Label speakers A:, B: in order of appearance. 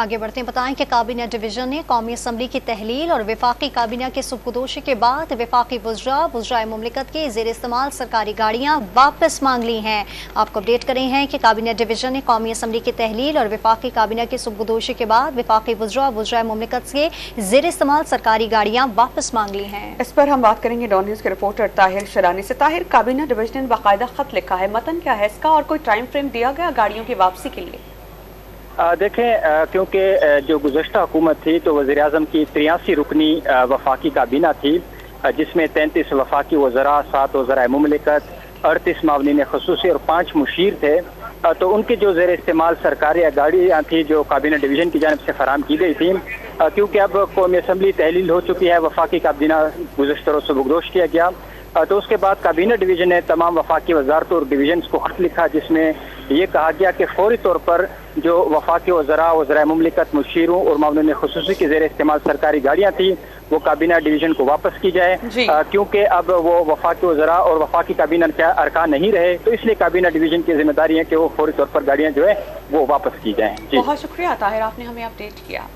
A: आगे बढ़ते हैं, बताएं कि काबीना डिवीजन ने कौमी असम्बली की तहलील और वफाकी काबीना की सुपुर्दोशी के बाद वफाकी वज़राए मुमलिकत के ज़ेर इस्तेमाल सरकारी गाड़ियाँ वापस मांग ली हैं। आपको अपडेट करें हैं कि काबीना डिवीजन ने कौमी असम्बली की तहलील और वफाकी काबीना की सुपुर्दोशी के बाद वफाकी वज़राए मुमलिकत के ज़ेर इस्तेमाल सरकारी गाड़ियाँ वापस मांग ली हैं।
B: इस पर हम बात करेंगे डॉन न्यूज़ के रिपोर्टर ताहिर शरानी से। ताहिर, काबीना डिवीजन ने बाकायदा खत लिखा है, मतन क्या है इसका और कोई टाइम फ्रेम दिया गया गाड़ियों की वापसी के लिए?
C: देखें, क्योंकि जो गुज़श्ता हुकूमत थी तो वज़ीर-ए-आज़म की 83 रुकनी वफाकी काबीना थी, जिसमें 33 वफाकी वज़रा, 7 वज़राए मुमलिकत, 38 मावनीन ख़ुसूसी और 5 मुशीर थे। तो उनकी जो ज़ेर इस्तेमाल सरकारी गाड़ियाँ थी जो काबीना डिवीजन की जानिब से फराहम की गई थी, क्योंकि अब कौमी असम्बली तहलील हो चुकी है, वफाकी काबीना गुज़श्ता रोज़ सुबुकदोश किया गया, तो उसके बाद काबीना डिवीजन ने तमाम वफाकी वजारतों और डिवीजन को खत लिखा, जिसमें ये कहा गया कि फौरी तौर पर जो वफाकी वज़रा, वज़राए मुमलिकत, मुशीरों और मामलों ख़ुसूसी की ज़ेर इस्तेमाल सरकारी गाड़ियाँ थी वो काबीना डिवीजन को वापस की जाए, क्योंकि अब वो वफाकी वज़रा और वफाकी काबीना के अरकान नहीं रहे, तो इसलिए काबीना डिवीजन की जिम्मेदारी है कि वो फौरी तौर पर गाड़ियाँ जो है वो वापस की जाएँ।
B: बहुत शुक्रिया ताहिर, आपने हमें अपडेट किया।